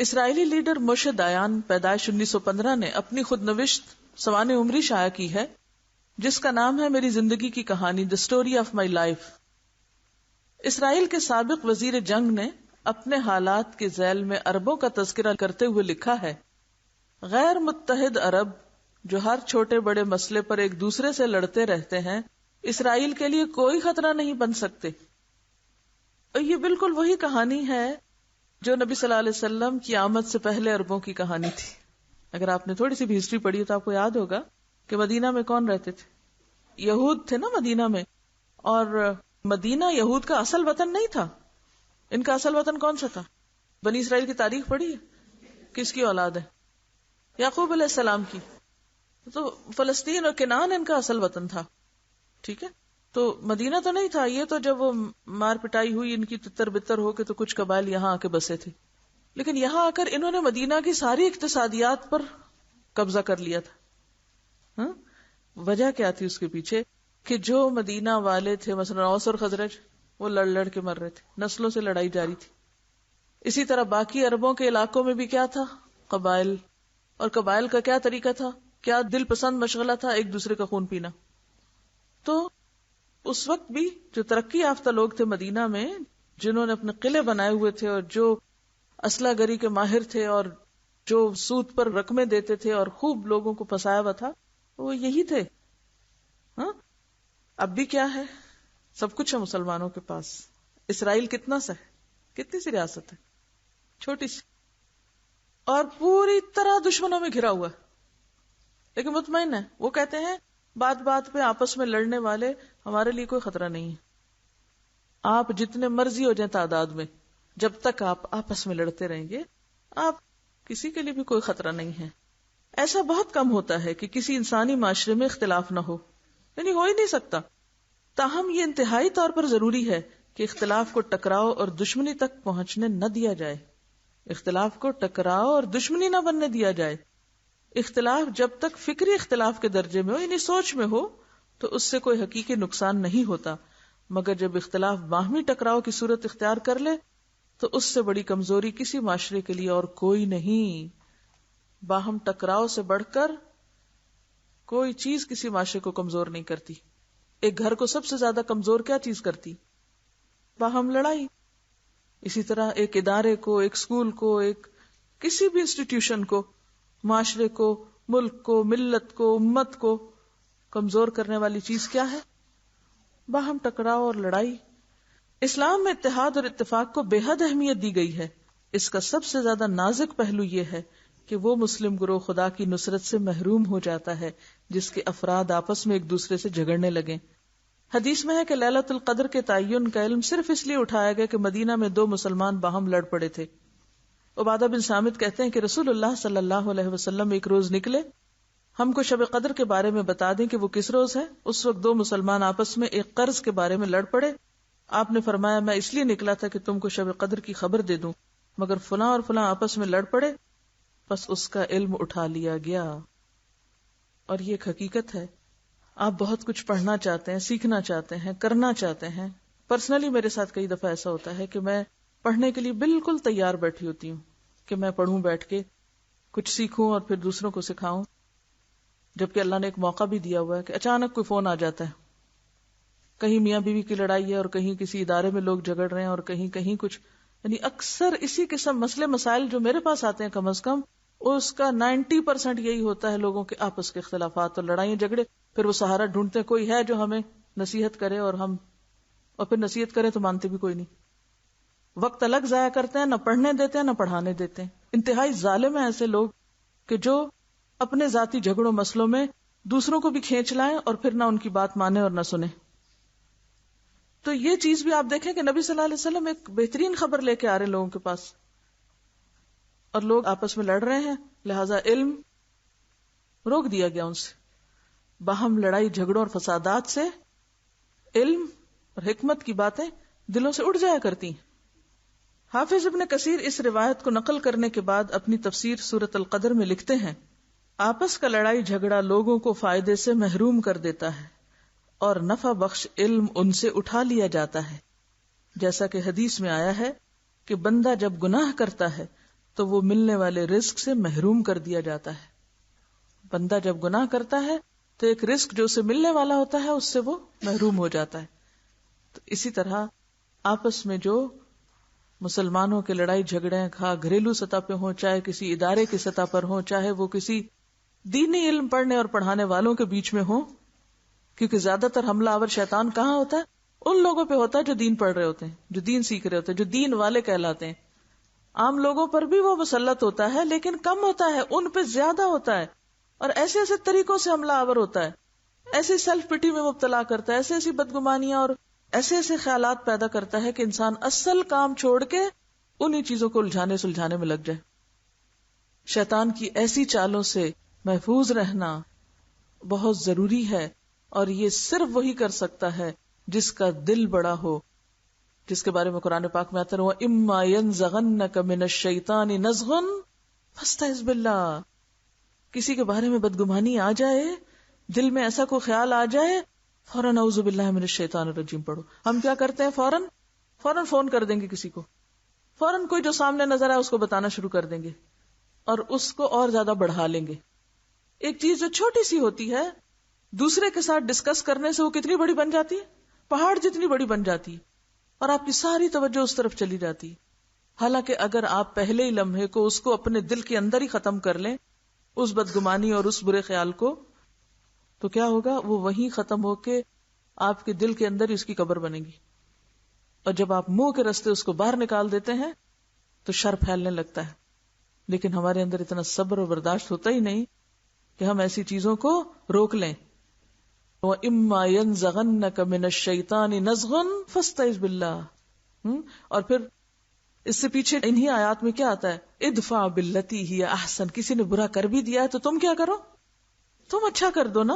اسرائیلی leader Moshe دایان پیدائش 1915 نے اپنی خود نوشت سوانح عمری شائع کی ہے جس کا نام ہے میری زندگی کی کہانی، The Story of My Life۔ اسرائیل کے سابق وزیر جنگ نے اپنے حالات کے ذیل میں عربوں کا تذکرہ کرتے ہوئے لکھا ہے، غیر متحد عرب جو ہر چھوٹے بڑے مسئلے پر ایک دوسرے سے لڑتے رہتے ہیں اسرائیل کے لیے کوئی خطرہ نہیں بن سکتے۔ اور یہ بالکل وہی کہانی ہے جو نبی صلی اللہ علیہ وسلم کی آمد سے پہلے عربوں کی کہانی تھی۔ اگر آپ نے تھوڑی سی بھی ہسٹری پڑھی تو آپ کو یاد ہوگا کہ مدینہ میں کون رہتے تھے؟ یہود تھے نا مدینہ میں، اور مدینہ یہود کا اصل وطن نہیں تھا۔ ان کا اصل وطن کون سا تھا؟ بنی اسرائیل کی تاریخ پڑھی ہے؟ کس کی اولاد ہے؟ یعقوب علیہ السلام کی۔ تو فلسطین اور کنعان ان کا اصل وطن تھا، ٹھیک ہے؟ تو مدینہ تو نہیں تھا۔ یہ تو جب وہ مار پٹائی ہوئی ان کی تتر بتر ہو کے تو کچھ قبائل یہاں آ کے بسے تھے، لیکن یہاں آ کر انہوں نے مدینہ کی ساری اقتصادیات پر قبضہ کر لیا تھا۔ ہاں، وجہ کیا تھی اس کے پیچھے؟ کہ جو مدینہ والے تھے مثلا اوس اور خزرج، وہ لڑ لڑ کے مر رہے تھے، نسلوں سے لڑائی جاری تھی۔ اسی طرح باقی عربوں کے علاقوں میں بھی کیا تھا؟ قبائل۔ اور قبائل کا کیا طریقہ تھا؟ کیا دل پسند مشغلہ تھا؟ ایک دوسرے کا خون پینا۔ تو اس وقت بھی جو ترقی یافتہ لوگ تھے مدینہ میں، جنہوں نے اپنے قلعے بنائے ہوئے تھے اور جو اسلحہ گری کے ماہر تھے اور جو سود پر رقمیں دیتے تھے اور خوب لوگوں کو پھنسایا ہوا تھا، وہ یہی تھے۔ ہاں، اب بھی کیا ہے؟ سب کچھ ہے مسلمانوں کے پاس۔ اسرائیل کتنا سا ہے؟ کتنی سی ریاست ہے؟ چھوٹی سی، اور پوری طرح دشمنوں میں گھرا ہوا ہے، لیکن مطمئن ہے۔ وہ کہتے ہیں بات بات پہ آپس میں لڑنے والے ہمارے لیے کوئی خطرہ نہیں ہے، آپ جتنے مرضی ہو جائیں تعداد میں، جب تک آپ آپس میں لڑتے رہیں گے آپ کسی کے لیے بھی کوئی خطرہ نہیں ہے۔ ایسا بہت کم ہوتا ہے کہ کسی انسانی معاشرے میں اختلاف نہ ہو، یعنی ہو ہی نہیں سکتا۔ تاہم یہ انتہائی طور پر ضروری ہے کہ اختلاف کو ٹکراؤ اور دشمنی تک پہنچنے نہ دیا جائے۔ اختلاف کو ٹکراؤ اور دشمنی نہ بننے دیا جائے۔ اختلاف جب تک فکری اختلاف کے درجے میں ہو، یعنی سوچ میں ہو، تو اس سے کوئی حقیقی نقصان نہیں ہوتا، مگر جب اختلاف باہمی ٹکراؤ کی صورت اختیار کر لے تو اس سے بڑی کمزوری کسی معاشرے کے لیے اور کوئی نہیں۔ باہم ٹکراؤ سے بڑھ کر کوئی چیز کسی معاشرے کو کمزور نہیں کرتی۔ ایک گھر کو سب سے زیادہ کمزور کیا چیز کرتی؟ باہم لڑائی۔ اسی طرح ایک ادارے کو، ایک اسکول کو، ایک کسی بھی انسٹیٹیوشن کو، معاشرے کو، ملک کو، ملت کو، امت کو کمزور کرنے والی چیز کیا ہے؟ باہم ٹکراؤ اور لڑائی۔ اسلام میں اتحاد اور اتفاق کو بے حد اہمیت دی گئی ہے۔ اس کا سب سے زیادہ نازک پہلو یہ ہے کہ وہ مسلم گروہ خدا کی نصرت سے محروم ہو جاتا ہے جس کے افراد آپس میں ایک دوسرے سے جھگڑنے لگیں۔ حدیث میں ہے کہ لیلۃ القدر کے تعین کا علم صرف اس لیے اٹھایا گیا کہ مدینہ میں 2 مسلمان باہم لڑ پڑے تھے۔ عبادہ بن صامت کہتے ہیں کہ رسول اللہ صلی اللہ علیہ وسلم ایک روز نکلے، ہم کو شب قدر کے بارے میں بتا دیں کہ وہ کس روز ہے۔ اس وقت 2 مسلمان آپس میں ایک قرض کے بارے میں لڑ پڑے۔ آپ نے فرمایا میں اس لیے نکلا تھا کہ تم کو شب قدر کی خبر دے دوں، مگر فلاں اور فلاں آپس میں لڑ پڑے، بس اس کا علم اٹھا لیا گیا۔ اور یہ ایک حقیقت ہے۔ آپ بہت کچھ پڑھنا چاہتے ہیں، سیکھنا چاہتے ہیں، کرنا چاہتے ہیں۔ پرسنلی میرے ساتھ کئی دفعہ ایسا ہوتا ہے کہ میں پڑھنے کے لیے بالکل تیار بیٹھی ہوتی ہوں کہ میں پڑھوں، بیٹھ کے کچھ سیکھوں اور پھر دوسروں کو سکھاؤں، جبکہ اللہ نے ایک موقع بھی دیا ہوا ہے کہ اچانک کوئی فون آ جاتا ہے، کہیں میاں بیوی کی لڑائی ہے اور کہیں کسی ادارے میں لوگ جھگڑ رہے ہیں اور کہیں کچھ، یعنی اکثر اسی قسم مسئلے مسائل جو میرے پاس آتے ہیں کم از کم اس کا 90% یہی ہوتا ہے لوگوں کے آپس کے اختلافات اور لڑائیاں جھگڑے۔ پھر وہ سہارا ڈھونڈتے ہیں، کوئی ہے جو ہمیں نصیحت کرے، اور پھر نصیحت کرے تو مانتے بھی کوئی نہیں۔ وقت الگ ضائع کرتے ہیں، نہ پڑھنے دیتے ہیں نہ پڑھانے دیتے ہیں۔ انتہائی ظالم ہیں ایسے لوگ کہ جو اپنے ذاتی جھگڑوں مسئلوں میں دوسروں کو بھی کھینچ لائیں اور پھر نہ ان کی بات مانے اور نہ سنے۔ تو یہ چیز بھی آپ دیکھیں کہ نبی صلی اللہ علیہ وسلم ایک بہترین خبر لے کے آ رہے ہیں لوگوں کے پاس، اور لوگ آپس میں لڑ رہے ہیں، لہذا علم روک دیا گیا ان سے۔ باہم لڑائی جھگڑوں اور فسادات سے علم اور حکمت کی باتیں دلوں سے اڑ جایا کرتی ہیں۔ حافظ ابن کثیر اس روایت کو نقل کرنے کے بعد اپنی تفسیر سورۃ القدر میں لکھتے ہیں، آپس کا لڑائی جھگڑا لوگوں کو فائدے سے محروم کر دیتا ہے اور نفع بخش علم ان سے اٹھا لیا جاتا ہے، جیسا کہ حدیث میں آیا ہے کہ بندہ جب گناہ کرتا ہے تو وہ ملنے والے رزق سے محروم کر دیا جاتا ہے. بندہ جب گناہ کرتا ہے تو ایک رزق جو اسے ملنے والا ہوتا ہے اس سے وہ محروم ہو جاتا ہے. تو اسی طرح آپس میں جو مسلمانوں کے لڑائی جھگڑے گھریلو سطح پہ ہوں، چاہے کسی ادارے کی سطح پر ہوں، چاہے وہ کسی دینی علم پڑھنے اور پڑھانے والوں کے بیچ میں ہوں، کیونکہ زیادہ تر حملہ آور شیطان کہاں ہوتا ہے؟ ان لوگوں پہ ہوتا ہے جو دین پڑھ رہے ہوتے ہیں، جو دین سیکھ رہے ہوتے ہیں، جو دین والے کہلاتے ہیں. عام لوگوں پر بھی وہ مسلط ہوتا ہے لیکن کم ہوتا ہے، ان پہ زیادہ ہوتا ہے، اور ایسے ایسے طریقوں سے حملہ آور ہوتا ہے، ایسے سیلف پٹی میں مبتلا کرتا ہے، ایسے ایسی بدگمانیاں اور ایسے ایسے خیالات پیدا کرتا ہے کہ انسان اصل کام چھوڑ کے انہی چیزوں کو الجھانے سلجھانے میں لگ جائے. شیطان کی ایسی چالوں سے محفوظ رہنا بہت ضروری ہے، اور یہ صرف وہی کر سکتا ہے جس کا دل بڑا ہو، جس کے بارے میں قرآن پاک میں آتا ہے وَإِمَّا يَنزَغَنَّكَ مِنَ الشَّيْطَانِ نَزْغٌ فَاسْتَعِذْ بِاللَّهِ. کسی کے بارے میں بدگمانی آ جائے، دل میں ایسا کوئی خیال آ جائے، فوراً اعوذ باللہ من الشیطان الرجیم پڑھو. ہم کیا کرتے ہیں؟ فوراً فون کر دیں گے کسی کو، فوراً کوئی جو سامنے نظر آئے اس کو بتانا شروع کر دیں گے اور اس کو اور زیادہ بڑھا لیں گے. ایک چیز جو چھوٹی سی ہوتی ہے دوسرے کے ساتھ ڈسکس کرنے سے وہ کتنی بڑی بن جاتی ہے، پہاڑ جتنی بڑی بن جاتی ہے، اور آپ کی ساری توجہ اس طرف چلی جاتی. حالانکہ اگر آپ پہلے ہی لمحے کو اس کو اپنے دل کے اندر ہی ختم کر لیں، اس بدگمانی اور اس برے خیال کو، تو کیا ہوگا؟ وہ وہیں ختم ہو کے آپ کے دل کے اندر ہی اس کی قبر بنے گی. اور جب آپ منہ کے رستے اس کو باہر نکال دیتے ہیں تو شر پھیلنے لگتا ہے. لیکن ہمارے اندر اتنا صبر اور برداشت ہوتا ہی نہیں کہ ہم ایسی چیزوں کو روک لیں. وَإِمَّا يَنزَغَنَّكَ مِنَ الشَّيْطَانِ نَزْغٌ فَاسْتَعِذْ بِاللَّهِ. اور پھر اس سے پیچھے انہی آیات میں کیا آتا ہے؟ ادفع باللتی ہی احسن. کسی نے برا کر بھی دیا ہے تو تم کیا کرو؟ تم اچھا کر دو نا.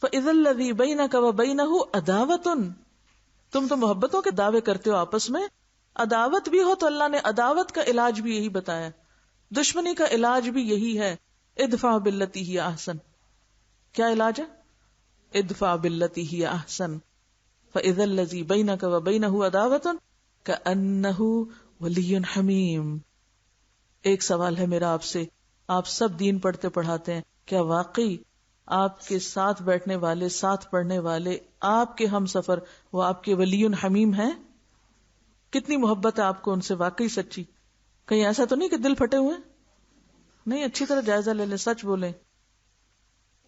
فَإِذَا الَّذِي بَيْنَكَ وَبَيْنَهُ عَدَاوَةٌ. تم تو محبتوں کے دعوے کرتے ہو آپس میں، عداوت بھی ہو تو اللہ نے عداوت کا علاج بھی یہی بتایا، دشمنی کا علاج بھی یہی ہے. ادفع باللتی ہی احسن. کیا علاج ہے؟ ادفع باللتی ہی احسن فاذا الذی بینک وبینہ عداوۃ کأنہ ولی حمیم. ایک سوال ہے میرا آپ سے، آپ سب دین پڑھتے پڑھاتے ہیں، کیا واقعی آپ کے ساتھ بیٹھنے والے، ساتھ پڑھنے والے، آپ کے ہم سفر وہ آپ کے ولی حمیم ہیں؟ کتنی محبت ہے آپ کو ان سے، واقعی سچی؟ کہیں ایسا تو نہیں کہ دل پھٹے ہوئے؟ نہیں، اچھی طرح جائزہ لے لیں، سچ بولیں.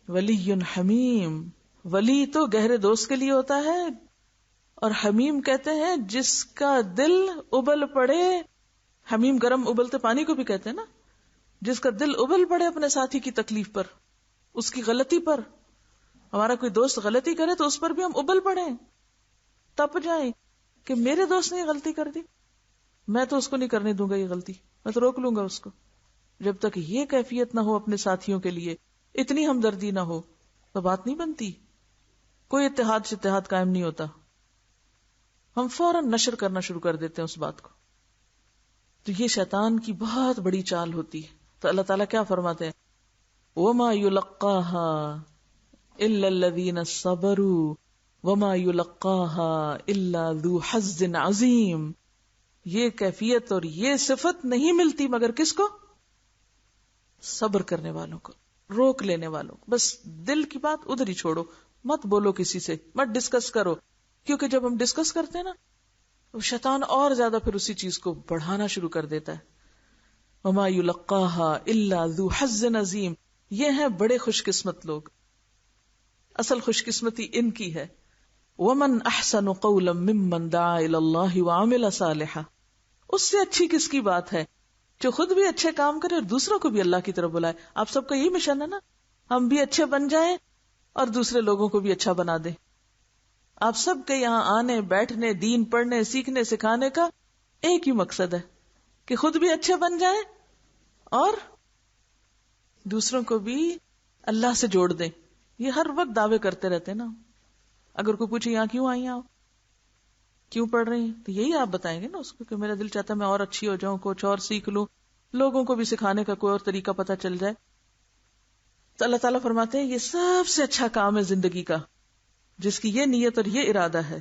ولی حمیم، ولی تو گہرے دوست کے لیے ہوتا ہے، اور حمیم کہتے ہیں جس کا دل ابل پڑے. حمیم گرم ابلتے پانی کو بھی کہتے ہیں نا. جس کا دل ابل پڑے اپنے ساتھی کی تکلیف پر، اس کی غلطی پر. ہمارا کوئی دوست غلطی کرے تو اس پر بھی ہم ابل پڑیں، تپ جائیں کہ میرے دوست نے یہ غلطی کر دی، میں تو اس کو نہیں کرنے دوں گا یہ غلطی، میں تو روک لوں گا اس کو. جب تک یہ کیفیت نہ ہو اپنے ساتھیوں کے لیے، اتنی ہمدردی نہ ہو تو بات نہیں بنتی، کوئی اتحاد سے اتحاد قائم نہیں ہوتا. ہم فوراً نشر کرنا شروع کر دیتے ہیں اس بات کو. تو یہ شیطان کی بہت بڑی چال ہوتی ہے. تو اللہ تعالیٰ کیا فرماتے ہیں؟ وَمَا يُلَقَّاهَا إِلَّا الَّذِينَ صَبَرُوا وَمَا يُلَقَّاهَا إِلَّا ذُو حَظٍّ عَظِيمٍ. یہ کیفیت اور یہ صفت نہیں ملتی مگر کس کو؟ صبر کرنے والوں کو، روک لینے والوں کو. بس دل کی بات ادھر ہی چھوڑو، مت بولو کسی سے، مت ڈسکس کرو، کیونکہ جب ہم ڈسکس کرتے ہیں نا شیطان اور زیادہ پھر اسی چیز کو بڑھانا شروع کر دیتا ہے. وما یلقاها الا ذو حظ عظیم. یہ ہیں بڑے خوش قسمت لوگ، اصل خوش قسمتی ان کی ہے. ومن احسن قولا ممن دعا الى اللہ وعمل صالحا. اس سے اچھی کس کی بات ہے جو خود بھی اچھے کام کرے اور دوسروں کو بھی اللہ کی طرف بلائے. آپ سب کا یہی مشن ہے نا، ہم بھی اچھے بن جائیں اور دوسرے لوگوں کو بھی اچھا بنا دیں. آپ سب کے یہاں آنے، بیٹھنے، دین پڑھنے، سیکھنے، سکھانے کا ایک ہی مقصد ہے کہ خود بھی اچھے بن جائیں اور دوسروں کو بھی اللہ سے جوڑ دیں. یہ ہر وقت دعوے کرتے رہتے ہیں نا. اگر کوئی پوچھے یہاں کیوں آئی ہیں آپ، کیوں پڑھ رہی ہیں، تو یہی آپ بتائیں گے نا اس کو کہ میرا دل چاہتا ہے میں اور اچھی ہو جاؤں، کچھ اور سیکھ لوں، لوگوں کو بھی سکھانے کا کوئی اور طریقہ پتہ چل جائے. تو اللہ تعالیٰ فرماتے ہیں یہ سب سے اچھا کام ہے زندگی کا جس کی یہ نیت اور یہ ارادہ ہے.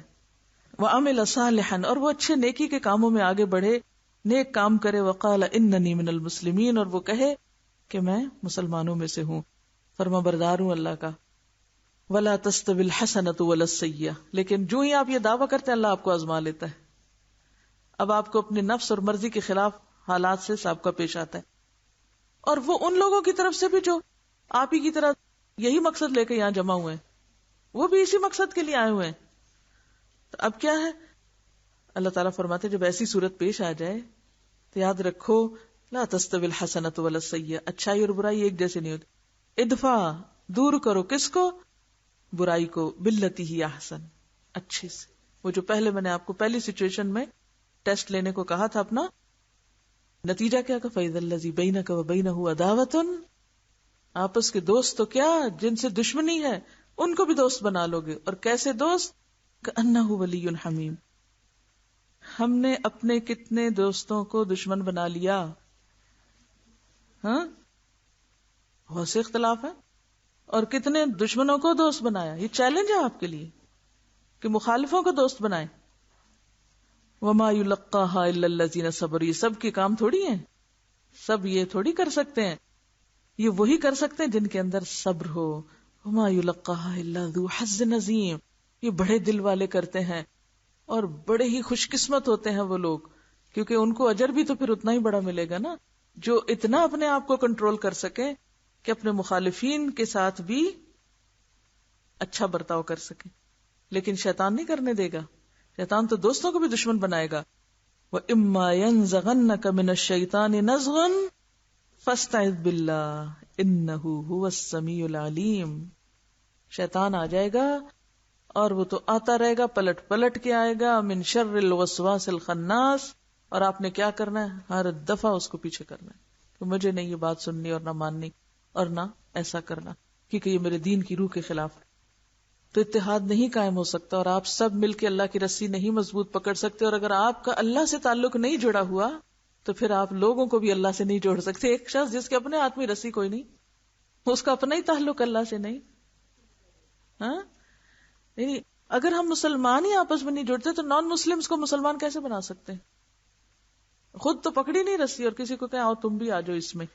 وَعَمِلَ صَالِحًا. اور وہ اچھے نیکی کے کاموں میں آگے بڑھے. نیک کام کرے، وقال اننی من المسلمین، اور وہ کہے کہ میں مسلمانوں میں سے ہوں، فرما بردار ہوں اللہ کا. ولا تستوی الحسنۃ ولا السیئۃ، لیکن جو ہی آپ یہ دعویٰ کرتے ہیں اللہ آپ کو آزما لیتا ہے. اب آپ کو اپنے نفس اور مرضی کے خلاف حالات سے سابقہ پیش آتا ہے، اور وہ ان لوگوں کی طرف سے بھی جو آپ ہی کی طرح یہی مقصد لے کے یہاں جمع ہوئے ہیں، وہ بھی اسی مقصد کے لیے آئے ہوئے ہیں. تو اب کیا ہے، اللہ تعالیٰ فرماتے جب ایسی صورت پیش آ جائے تو یاد رکھو لا تستوی الحسنۃ ولا السیئۃ، اچھائی اور برائی ایک جیسے نہیں ہوتی. ادفع، دور کرو کس کو، برائی کو، باللتی ہی احسن، اچھے سے. وہ جو پہلے میں نے آپ کو پہلی سچویشن میں ٹیسٹ لینے کو کہا تھا اپنا، نتیجہ کیا کہ فَإِذَا الَّذِي بَيْنَكَ وَبَيْنَهُ عَدَاوَةٌ، آپس کے دوست تو کیا جن سے دشمنی ہے ان کو بھی دوست بنا لو گے. اور کیسے دوست، كَأَنَّهُ وَلِيٌّ حَمِيمٌ. ہم نے اپنے کتنے دوستوں کو دشمن بنا لیا، ہاں بہت سے اختلاف ہے، اور کتنے دشمنوں کو دوست بنایا. یہ چیلنج ہے آپ کے لیے کہ مخالفوں کو دوست بنائیں. وَمَا يُلَقَّاهَا إِلَّا الَّذِينَ صَبَرُوا، یہ سب کے کام تھوڑی ہیں، سب یہ تھوڑی کر سکتے ہیں، یہ وہی کر سکتے ہیں جن کے اندر صبر ہو. وَمَا يُلَقَّاهَا إِلَّا ذُو حَظٍّ عَظِيمٍ، یہ بڑے دل والے کرتے ہیں اور بڑے ہی خوش قسمت ہوتے ہیں وہ لوگ، کیونکہ ان کو اجر بھی تو پھر اتنا ہی بڑا ملے گا نا، جو اتنا اپنے آپ کو کنٹرول کر سکے کہ اپنے مخالفین کے ساتھ بھی اچھا برتاؤ کر سکے. لیکن شیطان نہیں کرنے دے گا، شیطان تو دوستوں کو بھی دشمن بنائے گا. وَإِمَّا يَنزَغَنَّكَ مِنَ الشَّيْطَانِ نَزْغٌ فَاسْتَعِذْ بِاللَّهِ إِنَّهُ هُوَ السَّمِيعُ الْعَلِيمُ. شیطان آ جائے گا اور وہ تو آتا رہے گا، پلٹ پلٹ کے آئے گا. من شر الوسواس الخناس، اور آپ نے کیا کرنا ہے، ہر دفعہ اس کو پیچھے کرنا ہے کہ مجھے نہیں یہ بات سننی اور نہ ماننی اور نہ ایسا کرنا، کیونکہ یہ میرے دین کی روح کے خلاف ہے. تو اتحاد نہیں قائم ہو سکتا، اور آپ سب مل کے اللہ کی رسی نہیں مضبوط پکڑ سکتے. اور اگر آپ کا اللہ سے تعلق نہیں جڑا ہوا تو پھر آپ لوگوں کو بھی اللہ سے نہیں جوڑ سکتے. ایک شخص جس کے اپنے ہاتھ میں رسی کوئی نہیں، اس کا اپنا ہی تعلق اللہ سے نہیں. ہاں یعنی اگر ہم مسلمان ہی آپس میں نہیں جڑتے تو نان مسلمز کو مسلمان کیسے بنا سکتے ہیں؟ خود تو پکڑی نہیں رسی اور کسی کو کہیں آؤ تم بھی آ جاؤ اس میں،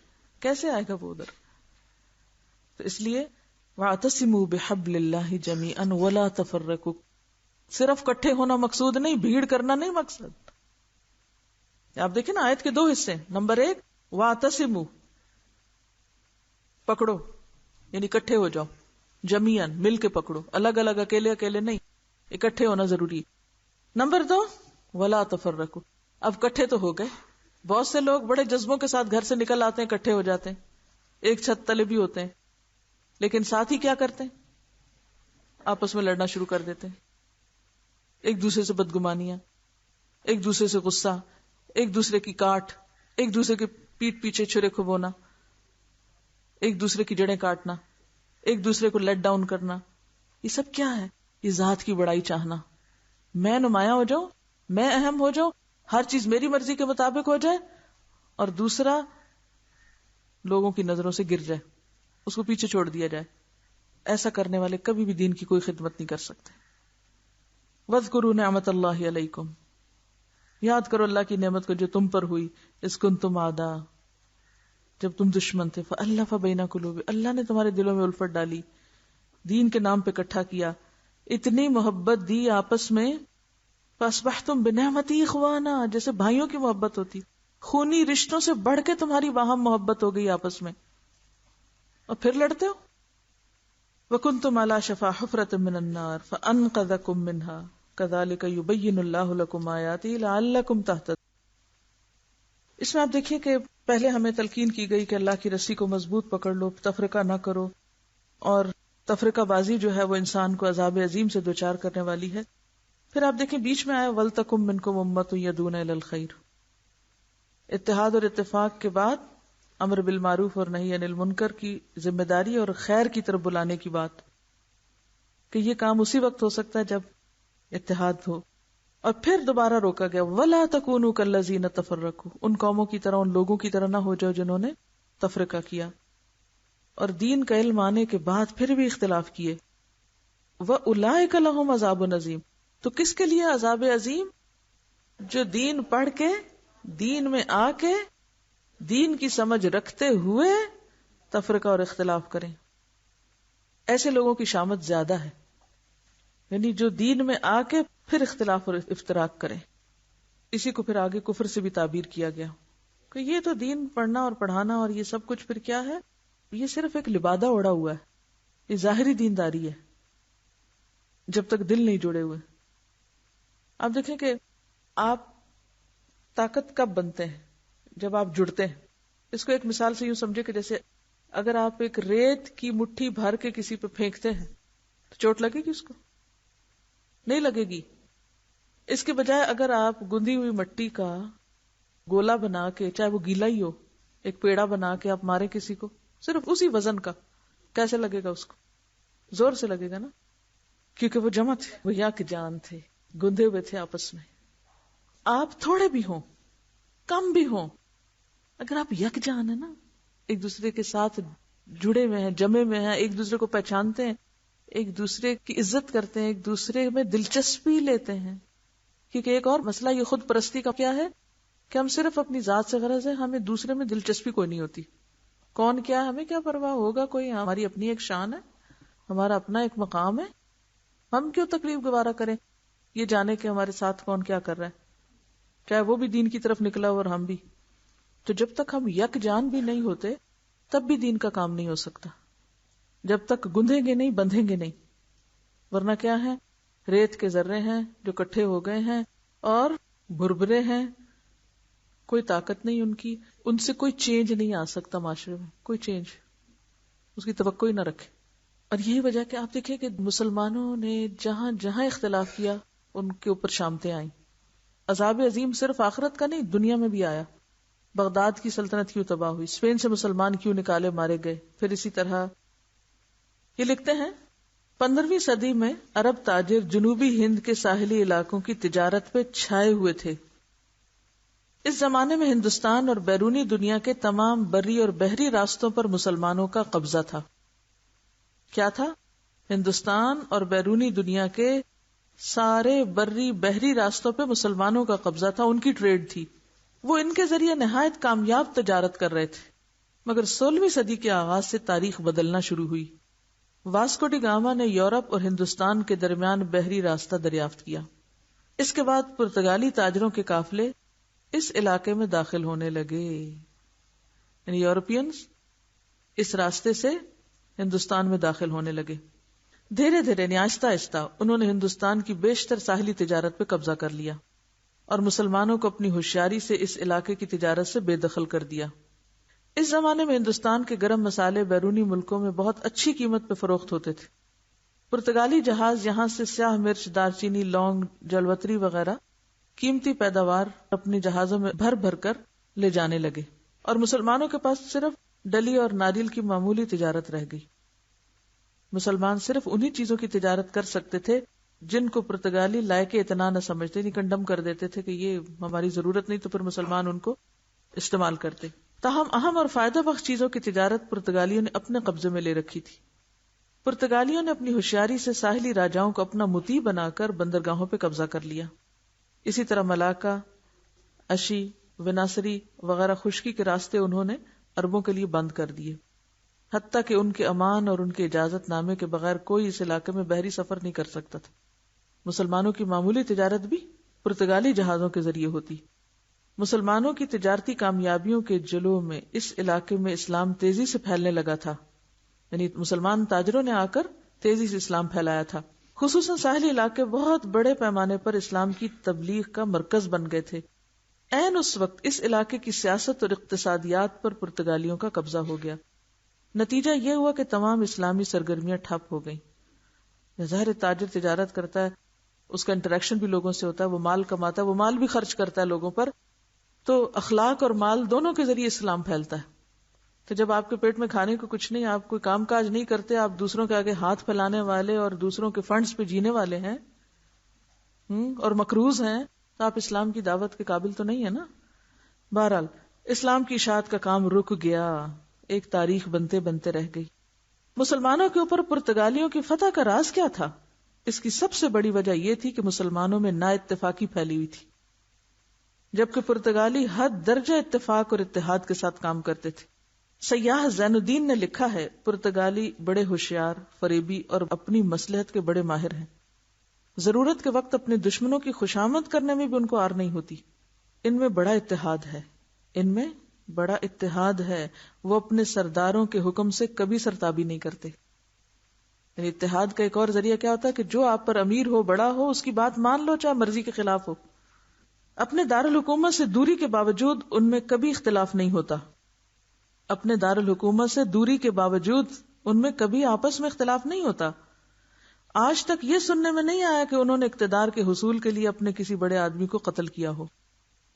کیسے آئے گا وہ ادھر؟ تو اس لیے وَاعْتَصِمُوا بِحَبْلِ اللَّهِ جَمِيعًا وَلَا تَفَرَّقُوا، صرف کٹھے ہونا مقصود نہیں، بھیڑ کرنا نہیں مقصد. آپ دیکھیں نا آیت کے دو حصے، نمبر 1 وَاعْتَصِمُوا، پکڑو یعنی اکٹھے ہو جاؤ، جمیعاً مل کے پکڑو، الگ الگ اکیلے اکیلے نہیں، اکٹھے ہونا ضروری. نمبر 2 وَلَا تَفَرَّقُوا، اب کٹھے تو ہو گئے. بہت سے لوگ بڑے جذبوں کے ساتھ گھر سے نکل آتے ہیں، اکٹھے ہو جاتے ہیں، ایک چھت تلے بھی ہوتے ہیں، لیکن ساتھ ہی کیا کرتے ہیں، آپس میں لڑنا شروع کر دیتے ہیں. ایک دوسرے سے بدگمانیاں، ایک دوسرے سے غصہ، ایک دوسرے کی کاٹ، ایک دوسرے کے پیٹ پیچھے چھرے کھبونا، ایک دوسرے کی جڑیں کاٹنا، ایک دوسرے کو لیٹ ڈاؤن کرنا. یہ سب کیا ہے؟ یہ ذات کی بڑائی چاہنا، میں نمایاں ہو جاؤں، میں اہم ہو جاؤں، ہر چیز میری مرضی کے مطابق ہو جائے، اور دوسرا لوگوں کی نظروں سے گر جائے، اس کو پیچھے چھوڑ دیا جائے. ایسا کرنے والے کبھی بھی دین کی کوئی خدمت نہیں کر سکتے. وَاذْكُرُوا نِعْمَتَ اللَّهِ عَلَيْكُمْ، یاد کرو اللہ کی نعمت کو جو تم پر ہوئی. اِذْ كُنْتُمْ أَعْدَاءً، جب تم دشمن تھے. فَأَلَّفَ بَيْنَ قُلُوبِكُمْ، اللہ نے تمہارے دلوں میں الفت ڈالی، دین کے نام پہ اکٹھا کیا، اتنی محبت دی آپس میں. فَأَصْبَحْتُمْ بِنِعْمَتِهِ إِخْوَانًا، جیسے بھائیوں کی محبت ہوتی، خونی رشتوں سے بڑھ کے تمہاری باہم محبت ہو گئی آپس میں، اور پھر لڑتے ہو. وَكُنْتُمْ عَلَى شَفَا حُفْرَةٍ مِّنَ النَّارِ فَأَنْقَذَكُم مِّنْهَا كَذَلِكَ يُبَيِّنُ اللَّهُ لَكُمْ آيَاتِهِ لَعَلَّكُمْ تَهْتَدُونَ. اس میں آپ دیکھیے کہ پہلے ہمیں تلقین کی گئی کہ اللہ کی رسی کو مضبوط پکڑ لو، تفرقہ نہ کرو، اور تفرقہ بازی جو ہے وہ انسان کو عذاب عظیم سے دوچار کرنے والی ہے. پھر آپ دیکھیں بیچ میں آیا وَلْتَكُم مِّنكُمْ أُمَّةٌ يَدْعُونَ إِلَى الْخَيْرِ، اتحاد اور اتفاق کے بعد امر بالمعروف اور نہی عن المنکر کی ذمہ داری اور خیر کی طرف بلانے کی بات، کہ یہ کام اسی وقت ہو سکتا ہے جب اتحاد ہو. اور پھر دوبارہ روکا گیا وَلَا تَكُونُوا كَالَّذِينَ تَفَرَّقُوا، ان قوموں کی طرح، ان لوگوں کی طرح نہ ہو جاؤ جنہوں نے تفرقہ کیا اور دین کا علم آنے کے بعد پھر بھی اختلاف کیے. وَأُولَٰئِكَ لَهُمْ عَذَابٌ عَظِيمٌ، تو کس کے لیے عذاب عظیم؟ جو دین پڑھ کے دین میں آ کے دین کی سمجھ رکھتے ہوئے تفرقہ اور اختلاف کریں. ایسے لوگوں کی شامت زیادہ ہے، یعنی جو دین میں آ کے پھر اختلاف اور افتراق کریں. اسی کو پھر آگے کفر سے بھی تعبیر کیا گیا کہ یہ تو دین پڑھنا اور پڑھانا اور یہ سب کچھ پھر کیا ہے، یہ صرف ایک لبادہ اوڑا ہوا ہے، یہ ظاہری دینداری ہے جب تک دل نہیں جڑے ہوئے. آپ دیکھیں کہ آپ طاقت کب بنتے ہیں؟ جب آپ جڑتے ہیں. اس کو ایک مثال سے یوں سمجھے کہ جیسے اگر آپ ایک ریت کی مٹھی بھر کے کسی پہ پھینکتے ہیں تو چوٹ لگے گی؟ اس کو نہیں لگے گی. اس کے بجائے اگر آپ گندھی ہوئی مٹی کا گولا بنا کے، چاہے وہ گیلا ہی ہو، ایک پیڑا بنا کے آپ مارے کسی کو صرف اسی وزن کا، کیسے لگے گا؟ اس کو زور سے لگے گا نا، کیونکہ وہ جمع تھے، وہ یک جان تھے، گندھے ہوئے تھے آپس میں. آپ تھوڑے بھی ہوں، کم بھی ہوں، اگر آپ یک جان ہیں نا، ایک دوسرے کے ساتھ جڑے ہوئے ہیں، جمے ہوئے ہیں، ایک دوسرے کو پہچانتے ہیں، ایک دوسرے کی عزت کرتے ہیں، ایک دوسرے میں دلچسپی لیتے ہیں. کیونکہ ایک اور مسئلہ یہ خود پرستی کا کیا ہے کہ ہم صرف اپنی ذات سے غرض ہے، ہمیں دوسرے میں دلچسپی کوئی نہیں ہوتی. کون کیا ہے ہمیں کیا پرواہ، ہوگا کوئی، ہماری اپنی ایک شان ہے، ہمارا اپنا ایک مقام ہے. ہم کیوں تکلیف گوارا کریں یہ جانے کہ ہمارے ساتھ کون کیا کر رہا ہے، چاہے وہ بھی دین کی طرف نکلا ہو اور ہم بھی. تو جب تک ہم یک جان بھی نہیں ہوتے تب بھی دین کا کام نہیں ہو سکتا، جب تک گندھیں گے نہیں، بندھیں گے نہیں. ورنہ کیا ہے، ریت کے ذرے ہیں جو کٹھے ہو گئے ہیں اور بھربھرے ہیں، کوئی طاقت نہیں ان کی، ان سے کوئی چینج نہیں آ سکتا معاشرے میں، کوئی چینج اس کی توقع ہی نہ رکھے. اور یہی وجہ کہ آپ دیکھیں کہ مسلمانوں نے جہاں جہاں اختلاف کیا ان کے اوپر شامتیں آئیں. عذاب عظیم صرف آخرت کا نہیں، دنیا میں بھی آیا. بغداد کی سلطنت کیوں تباہ ہوئی، اسپین سے مسلمان کیوں نکالے مارے گئے. پھر اسی طرح یہ لکھتے ہیں 15ویں صدی میں عرب تاجر جنوبی ہند کے ساحلی علاقوں کی تجارت پہ چھائے ہوئے تھے. اس زمانے میں ہندوستان اور بیرونی دنیا کے تمام بری اور بحری راستوں پر مسلمانوں کا قبضہ تھا. کیا تھا؟ ہندوستان اور بیرونی دنیا کے سارے بری بحری راستوں پہ مسلمانوں کا قبضہ تھا، ان کی ٹریڈ تھی، وہ ان کے ذریعے نہایت کامیاب تجارت کر رہے تھے. مگر 16ویں صدی کے آغاز سے تاریخ بدلنا شروع ہوئی. واسکو ڈی گاما نے یورپ اور ہندوستان کے درمیان بحری راستہ دریافت کیا. اس کے بعد پرتگالی تاجروں کے قافلے اس علاقے میں داخل ہونے لگے، یعنی یورپینز اس راستے سے ہندوستان میں داخل ہونے لگے. دھیرے دھیرے آہستہ آہستہ انہوں نے ہندوستان کی بیشتر ساحلی تجارت پہ قبضہ کر لیا اور مسلمانوں کو اپنی ہوشیاری سے اس علاقے کی تجارت سے بے دخل کر دیا. اس زمانے میں ہندوستان کے گرم مسالے بیرونی ملکوں میں بہت اچھی قیمت پہ فروخت ہوتے تھے. پرتگالی جہاز یہاں سے سیاہ مرچ، دارچینی، لونگ، جلوتری وغیرہ قیمتی پیداوار اپنے جہازوں میں بھر بھر کر لے جانے لگے اور مسلمانوں کے پاس صرف ڈلی اور ناریل کی معمولی تجارت رہ گئی. مسلمان صرف انہی چیزوں کی تجارت کر سکتے تھے جن کو پرتگالی لائق اعتنا نہ سمجھتے، نہیں کنڈم کر دیتے تھے کہ یہ ہماری ضرورت نہیں، تو پھر مسلمان ان کو استعمال کرتے. تاہم اہم اور فائدہ بخش چیزوں کی تجارت پرتگالیوں نے اپنے قبضے میں لے رکھی تھی. پرتگالیوں نے اپنی ہوشیاری سے ساحلی راجاؤں کو اپنا مطیع بنا کر بندرگاہوں پہ قبضہ کر لیا. اسی طرح ملاکا، اشی، وناسری وغیرہ خشکی کے راستے انہوں نے عربوں کے لیے بند کر دیے، حتیٰ کہ ان کے امان اور ان کے اجازت نامے کے بغیر کوئی اس علاقے میں بحری سفر نہیں کر سکتا تھا. مسلمانوں کی معمولی تجارت بھی پرتگالی جہازوں کے ذریعے ہوتی. مسلمانوں کی تجارتی کامیابیوں کے جلو میں اس علاقے میں اسلام تیزی سے پھیلنے لگا تھا، یعنی مسلمان تاجروں نے آ کر تیزی سے اسلام پھیلایا تھا. خصوصاً ساحلی علاقے بہت بڑے پیمانے پر اسلام کی تبلیغ کا مرکز بن گئے تھے. عین اس وقت اس علاقے کی سیاست اور اقتصادیات پر پرتگالیوں کا قبضہ ہو گیا. نتیجہ یہ ہوا کہ تمام اسلامی سرگرمیاں ٹھپ ہو گئیں. ظاہر تاجر تجارت کرتا ہے، اس کا انٹریکشن بھی لوگوں سے ہوتا ہے، وہ مال کماتا ہے، وہ مال بھی خرچ کرتا ہے لوگوں پر، تو اخلاق اور مال دونوں کے ذریعے اسلام پھیلتا ہے. تو جب آپ کے پیٹ میں کھانے کو کچھ نہیں، آپ کوئی کام کاج نہیں کرتے، آپ دوسروں کے آگے ہاتھ پھیلانے والے اور دوسروں کے فنڈز پہ جینے والے ہیں اور مقروض ہیں، تو آپ اسلام کی دعوت کے قابل تو نہیں ہے نا. بہرحال اسلام کی اشاعت کا کام رک گیا، ایک تاریخ بنتے بنتے رہ گئی. مسلمانوں کے اوپر پرتگالیوں کی فتح کا راز کیا تھا؟ اس کی سب سے بڑی وجہ یہ تھی کہ مسلمانوں میں نا اتفاقی پھیلی ہوئی تھی. جبکہ پرتگالی حد درجہ اتفاق اور اتحاد کے ساتھ کام کرتے تھے. سیاح زین الدین نے لکھا ہے پرتگالی بڑے ہوشیار، فریبی اور اپنی مصلحت کے بڑے ماہر ہیں. ضرورت کے وقت اپنے دشمنوں کی خوشامد کرنے میں بھی ان کو آر نہیں ہوتی. ان میں بڑا اتحاد ہے، ان میں بڑا اتحاد ہے. وہ اپنے سرداروں کے حکم سے کبھی سرتابی نہیں کرتے. یعنی اتحاد کا ایک اور ذریعہ کیا ہوتا ہے کہ جو آپ پر امیر ہو، بڑا ہو، اس کی بات مان لو چاہے مرضی کے خلاف ہو. اپنے دارالحکومت سے دوری کے باوجود ان میں کبھی اختلاف نہیں ہوتا. اپنے دارالحکومت سے دوری کے باوجود ان میں کبھی آپس میں اختلاف نہیں ہوتا. آج تک یہ سننے میں نہیں آیا کہ انہوں نے اقتدار کے حصول کے لیے اپنے کسی بڑے آدمی کو قتل کیا ہو.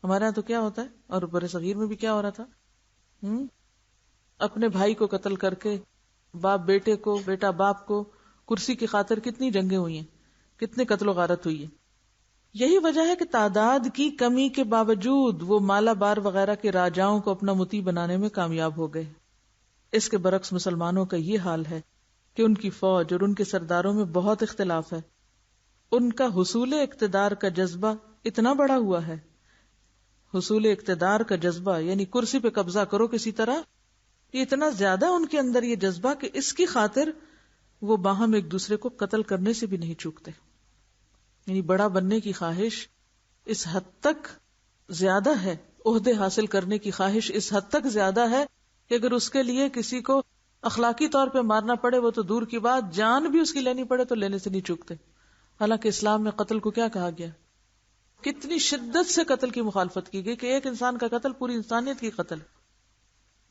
ہمارے یہاں تو کیا ہوتا ہے، اور برے صغیر میں بھی کیا ہو رہا تھا، اپنے بھائی کو قتل کر کے باپ بیٹے کو، بیٹا باپ کو، کرسی کی خاطر کتنی جنگیں ہوئی ہیں، کتنے قتل و غارت ہوئی ہے. یہی وجہ ہے کہ تعداد کی کمی کے باوجود وہ مالا بار وغیرہ کے راجاؤں کو اپنا مطیع بنانے میں کامیاب ہو گئے. اس کے برعکس مسلمانوں کا یہ حال ہے کہ ان کی فوج اور ان کے سرداروں میں بہت اختلاف ہے. ان کا حصول اقتدار کا جذبہ اتنا بڑا ہوا ہے، حصول اقتدار کا جذبہ یعنی کرسی پہ قبضہ کرو کسی طرح، یہ اتنا زیادہ ان کے اندر یہ جذبہ کہ اس کی خاطر وہ باہم ایک دوسرے کو قتل کرنے سے بھی نہیں چوکتے. یعنی بڑا بننے کی خواہش اس حد تک زیادہ ہے، عہدے حاصل کرنے کی خواہش اس حد تک زیادہ ہے کہ اگر اس کے لیے کسی کو اخلاقی طور پہ مارنا پڑے وہ تو دور کی بات، جان بھی اس کی لینی پڑے تو لینے سے نہیں چوکتے. حالانکہ اسلام میں قتل کو کیا کہا گیا، کتنی شدت سے قتل کی مخالفت کی گئی کہ ایک انسان کا قتل پوری انسانیت کی قتل.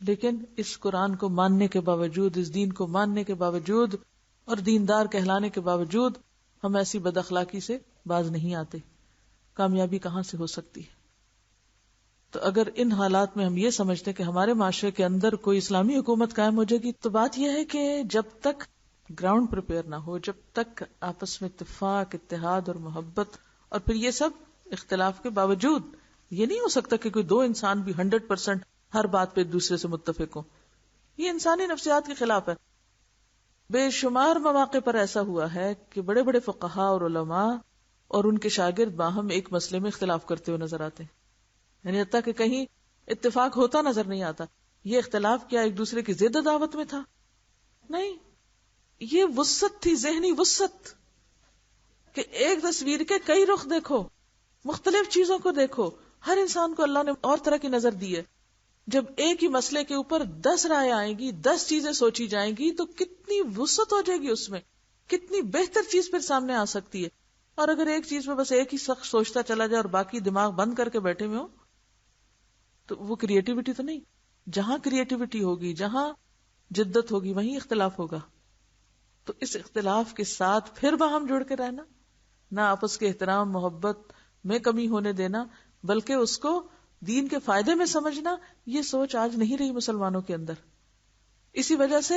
لیکن اس قرآن کو ماننے کے باوجود، اس دین کو ماننے کے باوجود اور دیندار کہلانے کے باوجود ہم ایسی بد اخلاقی سے باز نہیں آتے. کامیابی کہاں سے ہو سکتی ہے؟ تو اگر ان حالات میں ہم یہ سمجھتے کہ ہمارے معاشرے کے اندر کوئی اسلامی حکومت قائم ہو جائے گی، تو بات یہ ہے کہ جب تک گراؤنڈ پریپیئر نہ ہو، جب تک آپس میں اتفاق، اتحاد اور محبت، اور پھر یہ سب اختلاف کے باوجود، یہ نہیں ہو سکتا کہ کوئی دو انسان بھی 100% ہر بات پہ ایک دوسرے سے متفق ہو. یہ انسانی نفسیات کے خلاف ہے. بے شمار مواقع پر ایسا ہوا ہے کہ بڑے بڑے فقہاء اور علماء اور ان کے شاگرد باہم ایک مسئلے میں اختلاف کرتے ہوئے نظر آتے ہیں. یعنی حتیٰ کہ کہیں اتفاق ہوتا نظر نہیں آتا. یہ اختلاف کیا ایک دوسرے کی ضد دعوت میں تھا؟ نہیں، یہ وسعت تھی، ذہنی وسعت، کہ ایک تصویر کے کئی رخ دیکھو، مختلف چیزوں کو دیکھو. ہر انسان کو اللہ نے اور طرح کی نظر دی ہے. جب ایک ہی مسئلے کے اوپر 10 رائے آئیں گی، 10 چیزیں سوچی جائیں گی، تو کتنی وسعت ہو جائے گی، اس میں کتنی بہتر چیز پھر سامنے آ سکتی ہے. اور اگر ایک چیز میں بس ایک ہی شخص سوچتا چلا جائے اور باقی دماغ بند کر کے بیٹھے ہوئے ہو، تو وہ کریٹیوٹی تو نہیں. جہاں کریٹیوٹی ہوگی، جہاں جدت ہوگی، وہیں اختلاف ہوگا. تو اس اختلاف کے ساتھ پھر باہم جڑ کے رہنا، نہ آپس کے احترام محبت میں کمی ہونے دینا، بلکہ اس کو دین کے فائدے میں سمجھنا، یہ سوچ آج نہیں رہی مسلمانوں کے اندر. اسی وجہ سے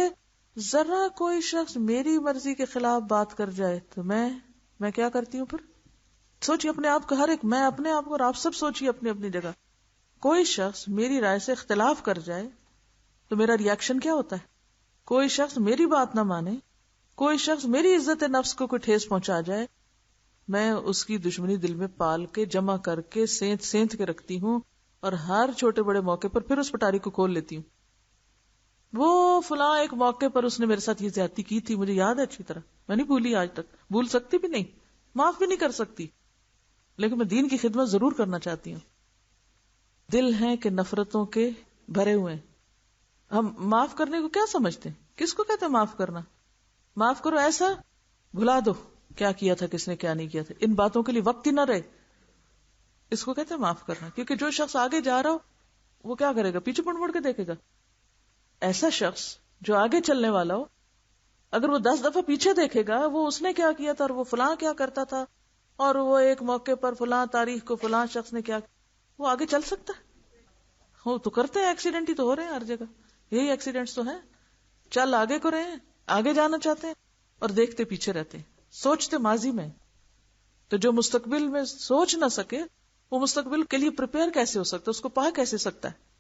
ذرا کوئی شخص میری مرضی کے خلاف بات کر جائے تو میں کیا کرتی ہوں؟ پھر سوچیے اپنے آپ کو، ہر ایک، میں اپنے آپ کو اور آپ سب سوچیے اپنی اپنی جگہ. کوئی شخص میری رائے سے اختلاف کر جائے تو میرا ریاکشن کیا ہوتا ہے؟ کوئی شخص میری بات نہ مانے، کوئی شخص میری عزت نفس کو کوئی ٹھیس پہنچا جائے، میں اس کی دشمنی دل میں پال کے، جمع کر کے، سینت کے رکھتی ہوں، اور ہر چھوٹے بڑے موقع پر پھر اس پٹاری کو کھول لیتی ہوں. وہ فلاں ایک موقع پر اس نے میرے ساتھ یہ زیادتی کی تھی، مجھے یاد ہے اچھی طرح، میں نہیں بھولی، آج تک بھول سکتی بھی نہیں، معاف بھی نہیں کر سکتی، لیکن میں دین کی خدمت ضرور کرنا چاہتی ہوں. دل ہیں کہ نفرتوں کے بھرے ہوئے ہیں. ہم معاف کرنے کو کیا سمجھتے ہیں؟ کس کو کہتے ہیں معاف کرنا؟ معاف کرو ایسا، بھلا دو کیا کیا تھا، کس نے کیا نہیں کیا تھا، ان باتوں کے لیے وقت ہی نہ رہے، اس کو کہتے ہیں معاف کرنا. کیونکہ جو شخص آگے جا رہا ہو وہ کیا کرے گا؟ پیچھے مڑ کے دیکھے گا. ایسا شخص جو آگے چلنے والا ہو، اگر وہ 10 دفعہ پیچھے دیکھے گا، وہ اس نے کیا کیا تھا اور وہ فلاں کیا کرتا تھا، اور وہ ایک موقع پر فلاں تاریخ کو فلاں شخص نے کیا، وہ آگے چل سکتا ہے؟ ہو تو کرتے ہیں، ایکسیڈنٹ ہی تو ہو رہے ہیں ہر جگہ، یہی ایکسیڈنٹس تو ہیں. چل آگے کو رہے ہیں، آگے جانا چاہتے ہیں اور دیکھتے پیچھے رہتے ہیں، سوچتے ماضی میں. تو جو مستقبل میں سوچ نہ سکے وہ مستقبل کے لیے پریپیئر کیسے ہو سکتا ہے، اس کو پا کیسے سکتا ہے؟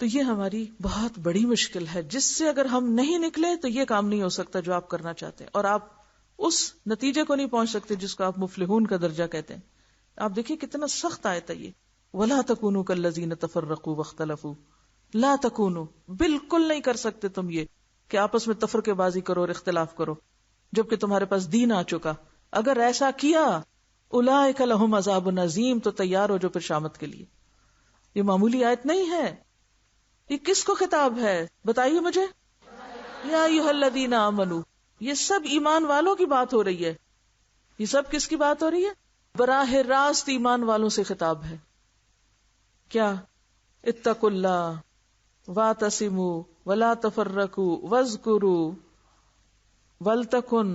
تو یہ ہماری بہت بڑی مشکل ہے، جس سے اگر ہم نہیں نکلے تو یہ کام نہیں ہو سکتا جو آپ کرنا چاہتے ہیں، اور آپ اس نتیجے کو نہیں پہنچ سکتے جس کو آپ مفلحون کا درجہ کہتے ہیں. آپ دیکھیے کتنا سخت آیت ہے یہ، وَلَا تَكُونُوا كَالَّذِينَ تَفَرَّقُوا وَاخْتَلَفُوا. لا تکونو، بالکل نہیں کر سکتے تم یہ کہ آپس میں تفرقے بازی کرو اور اختلاف کرو جبکہ تمہارے پاس دین آ چکا. اگر ایسا کیا اولئک لہم عذاب عظیم، تو تیار ہو جو پھر شامت کے لیے. یہ معمولی آیت نہیں ہے. یہ کس کو خطاب ہے بتائیے مجھے؟ یا ایھا الذین آمنو، یہ سب ایمان والوں کی بات ہو رہی ہے. یہ سب کس کی بات ہو رہی ہے؟ براہ راست ایمان والوں سے خطاب ہے. کیا؟ اتقوا اللہ واعتصموا ولا تفرقوا واذکروا ولتکن،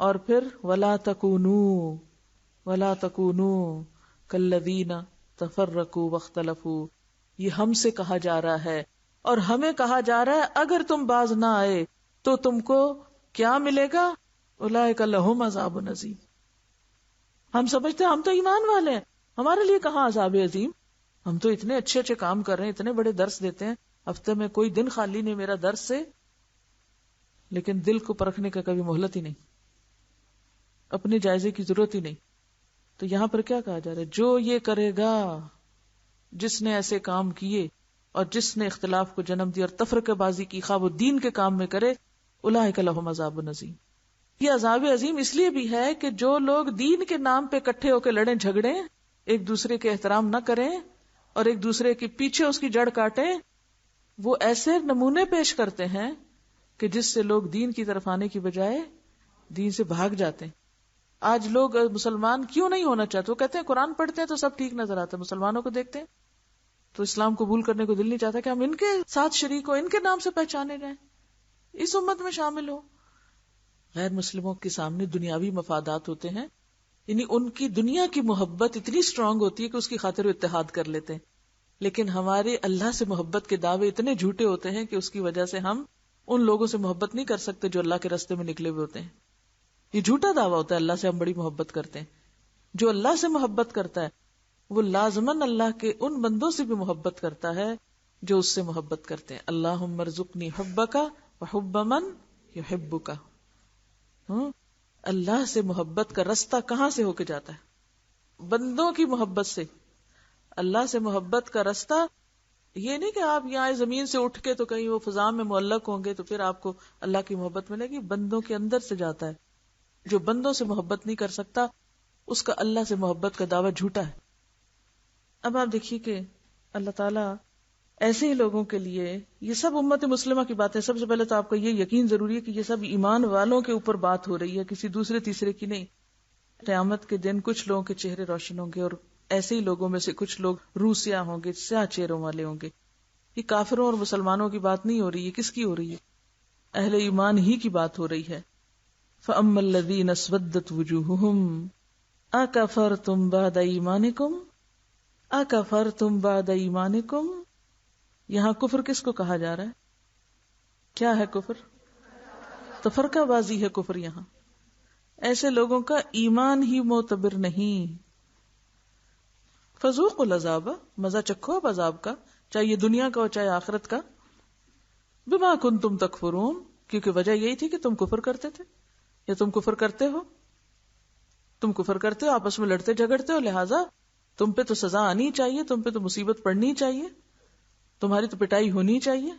اور پھر ولا تکونوا کالذین تفرقوا واختلفوا. یہ ہم سے کہا جا رہا ہے اور ہمیں کہا جا رہا ہے اگر تم باز نہ آئے تو تم کو کیا ملے گا؟ اولئک لہم عذاب عظیم. ہم سمجھتے ہیں ہم تو ایمان والے ہیں، ہمارے لیے کہاں عذاب عظیم؟ ہم تو اتنے اچھے اچھے کام کر رہے ہیں، اتنے بڑے درس دیتے ہیں، ہفتے میں کوئی دن خالی نہیں میرا درس سے. لیکن دل کو پرکھنے کا کبھی مہلت ہی نہیں، اپنے جائزے کی ضرورت ہی نہیں. تو یہاں پر کیا کہا جا رہا ہے؟ جو یہ کرے گا، جس نے ایسے کام کیے اور جس نے اختلاف کو جنم دیا اور تفرقہ بازی کی، خواہ وہ دین کے کام میں کرے، اولئک لہم عذاب عظیم. یہ عذاب عظیم اس لیے بھی ہے کہ جو لوگ دین کے نام پہ اکٹھے ہو کے لڑیں جھگڑیں، ایک دوسرے کے احترام نہ کریں اور ایک دوسرے کے پیچھے اس کی جڑ کاٹیں، وہ ایسے نمونے پیش کرتے ہیں کہ جس سے لوگ دین کی طرف آنے کی بجائے دین سے بھاگ جاتے ہیں. آج لوگ مسلمان کیوں نہیں ہونا چاہتے؟ وہ کہتے ہیں قرآن پڑھتے ہیں تو سب ٹھیک نظر آتا ہے، مسلمانوں کو دیکھتے ہیں تو اسلام قبول کرنے کو دل نہیں چاہتا کہ ہم ان کے ساتھ شریک ہو، ان کے نام سے پہچانے جائیں، اس امت میں شامل ہو. غیر مسلموں کے سامنے دنیاوی مفادات ہوتے ہیں، یعنی ان کی دنیا کی محبت اتنی اسٹرانگ ہوتی ہے کہ اس کی خاطر وہ اتحاد کر لیتے ہیں. لیکن ہمارے اللہ سے محبت کے دعوے اتنے جھوٹے ہوتے ہیں کہ اس کی وجہ سے ہم ان لوگوں سے محبت نہیں کر سکتے جو اللہ کے راستے میں نکلے ہوئے ہوتے ہیں. یہ جھوٹا دعویٰ ہوتا ہے اللہ سے ہم بڑی محبت کرتے ہیں. جو اللہ سے محبت کرتا ہے وہ لازماً اللہ کے ان بندوں سے بھی محبت کرتا ہے جو اس سے محبت کرتے ہیں. اللہم ارزقنی حبک وحب من یحبک. اللہ سے محبت کا رستہ کہاں سے ہو کے جاتا ہے؟ بندوں کی محبت سے. اللہ سے محبت کا رستہ یہ نہیں کہ آپ یہاں زمین سے اٹھ کے تو کہیں وہ فضا میں معلق ہوں گے تو پھر آپ کو اللہ کی محبت ملے گی. بندوں کے اندر سے جاتا ہے. جو بندوں سے محبت نہیں کر سکتا اس کا اللہ سے محبت کا دعویٰ جھوٹا ہے. اب آپ دیکھیے کہ اللہ تعالیٰ ایسے ہی لوگوں کے لیے، یہ سب امت مسلمہ کی باتیں، سب سے پہلے تو آپ کو یہ یقین ضروری ہے کہ یہ سب ایمان والوں کے اوپر بات ہو رہی ہے، کسی دوسرے تیسرے کی نہیں. قیامت کے دن کچھ لوگوں کے چہرے روشن ہوں گے اور ایسے ہی لوگوں میں سے کچھ لوگ روح سیاہ ہوں گے، سیاہ چہروں والے ہوں گے. یہ کافروں اور مسلمانوں کی بات نہیں ہو رہی ہے. کس کی ہو رہی ہے؟ اہل ایمان ہی کی بات ہو رہی ہے. فَأَمَّا الَّذِينَ اسْوَدَّتْ وُجُوهُهُمْ أَكَفَرْتُمْ بَعْدَ إِيمَانِكُمْ أَكَفَرْتُمْ بَعْدَ إِيمَانِكُمْ. یہاں کفر کس کو کہا جا رہا ہے؟ کیا ہے کفر؟ تفرقہ بازی ہے کفر. یہاں ایسے لوگوں کا ایمان ہی معتبر نہیں. فذوقوا العذاب، مزہ چکھو اب عذاب کا، چاہے یہ دنیا کا ہو چاہے آخرت کا. بما کنتم تکفرون، کیونکہ وجہ یہی تھی کہ تم کفر کرتے تھے یا تم کفر کرتے ہو. تم کفر کرتے ہو، آپس میں لڑتے جھگڑتے ہو، لہٰذا تم پہ تو سزا آنی چاہیے، تم پہ تو مصیبت پڑنی چاہیے، تمہاری تو پٹائی ہونی چاہیے.